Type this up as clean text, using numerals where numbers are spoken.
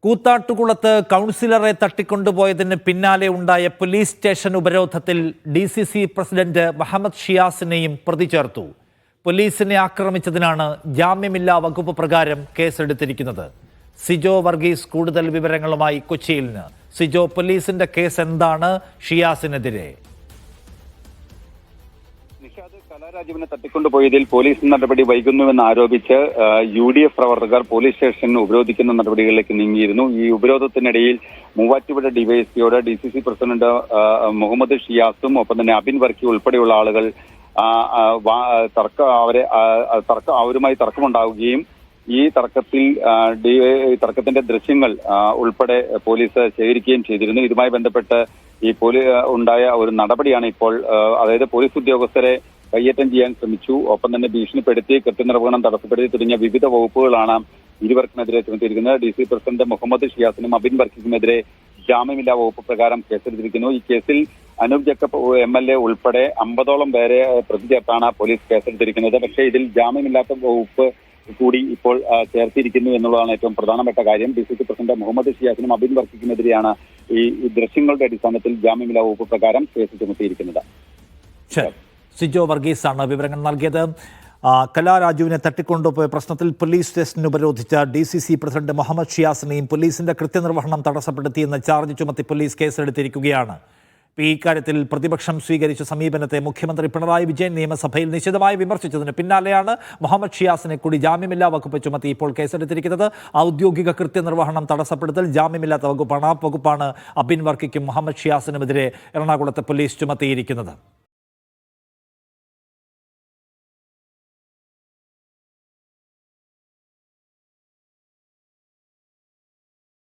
കൂത്താട്ടുകുളത്ത് കൗൺസിലറെ തട്ടിക്കൊണ്ടുപോയതിന് പിന്നാലെ ഉണ്ടായ പോലീസ് സ്റ്റേഷൻ ഉപരോധത്തിൽ DCC പ്രസിഡന്റ് മുഹമ്മദ് ഷിയാസിനെയും പ്രതി ചേർത്തു. പോലീസിനെ ആക്രമിച്ചതിനാണ് ജാമ്യമില്ലാ വകുപ്പ് പ്രകാരം കേസെടുത്തിരിക്കുന്നത്. സിജോ വർഗീസ് കൂടുതൽ വിവരങ്ങളുമായി കൊച്ചിയിൽ നിന്ന്. സിജോ, പോലീസിന്റെ കേസ് എന്താണ് ഷിയാസിനെതിരെ? കലാരാജുവിനെ തട്ടിക്കൊണ്ടുപോയതിൽ പോലീസ് നടപടി വൈകുന്നുവെന്ന് ആരോപിച്ച് UDF പ്രവർത്തകർ പോലീസ് സ്റ്റേഷൻ ഉപരോധിക്കുന്ന നടപടികളിലേക്ക് നീങ്ങിയിരുന്നു. ഈ ഉപരോധത്തിനിടയിൽ മൂവാറ്റുപുഴ ഡിവൈഎസ്പിയോട് DCC പ്രസിഡന്റ് മുഹമ്മദ് ഷിയാസും ഒപ്പം തന്നെ അബിൻ വർക്കി ഉൾപ്പെടെയുള്ള ആളുകൾ അവരുമായി തർക്കമുണ്ടാവുകയും ഈ തർക്കത്തിന്റെ ദൃശ്യങ്ങൾ ഉൾപ്പെടെ പോലീസ് ശേഖരിക്കുകയും ചെയ്തിരുന്നു. ഇതുമായി ബന്ധപ്പെട്ട് ഈ ഉണ്ടായ ഒരു നടപടിയാണ് ഇപ്പോൾ, അതായത് പോലീസ് ഉദ്യോഗസ്ഥരെ കയ്യേറ്റം ചെയ്യാൻ ശ്രമിച്ചു, ഒപ്പം തന്നെ ഭീഷണിപ്പെടുത്തി, കൃത്യനിർവഹണം തടസ്സപ്പെടുത്തി തുടങ്ങിയ വിവിധ വകുപ്പുകളാണ് ഇരുവർക്കുമെതിരെ ചുമത്തിയിരിക്കുന്നത്. DC പ്രസിഡന്റ് മുഹമ്മദ് ഷിയാസിനും അബിൻ വർക്കിക്കുമെതിരെ ജാമ്യമില്ലാ വകുപ്പ് പ്രകാരം കേസെടുത്തിരിക്കുന്നു. ഈ കേസിൽ അനൂപ് ജേക്കബ് MLA ഉൾപ്പെടെ 50ഓളം പേരെ പ്രതി ചേർത്താണ് പോലീസ് കേസെടുത്തിരിക്കുന്നത്. പക്ഷേ ഇതിൽ ജാമ്യമില്ലാത്ത വകുപ്പ് കൂടി ഇപ്പോൾ ചേർത്തിരിക്കുന്നു എന്നുള്ളതാണ് ഏറ്റവും പ്രധാനപ്പെട്ട കാര്യം. DCC പ്രസിഡന്റ് മുഹമ്മദ് ഷിയാസിനും അബിൻ വർക്കിക്കുമെതിരെയാണ് ഈ ദൃശ്യങ്ങളുടെ അടിസ്ഥാനത്തിൽ ജാമ്യമില്ലാ വകുപ്പ് പ്രകാരം കേസ് ചുമത്തിയിരിക്കുന്നത്. സിജോ വർഗീസാണ് വിവരങ്ങൾ നൽകിയത്. കലാരാജുവിനെ തട്ടിക്കൊണ്ടുപോയ പ്രശ്നത്തിൽ പോലീസ് സ്റ്റേഷൻ ഉപരോധിച്ച DCC പ്രസിഡന്റ് മുഹമ്മദ് ഷിയാസിനെയും പോലീസിന്റെ കൃത്യനിർവഹണം തടസ്സപ്പെടുത്തിയെന്ന ചാർജ് ചുമത്തി പോലീസ് കേസെടുത്തിരിക്കുകയാണ്. ഈ കാര്യത്തിൽ പ്രതിപക്ഷം സ്വീകരിച്ച സമീപനത്തെ മുഖ്യമന്ത്രി പിണറായി വിജയൻ നിയമസഭയിൽ നിശിതമായി വിമർശിച്ചതിന് പിന്നാലെയാണ് മുഹമ്മദ് ഷിയാസിനെ കൂടി ജാമ്യമില്ലാ വകുപ്പ് ചുമത്തി ഇപ്പോൾ കേസെടുത്തിരിക്കുന്നത്. ഔദ്യോഗിക കൃത്യനിർവഹണം തടസ്സപ്പെടുത്തൽ ജാമ്യമില്ലാത്ത വകുപ്പാണ്. ആ വകുപ്പാണ് അബിൻ വർക്കിക്കും മുഹമ്മദ് ഷിയാസിനുമെതിരെ എറണാകുളത്ത് പോലീസ് ചുമത്തിയിരിക്കുന്നത്.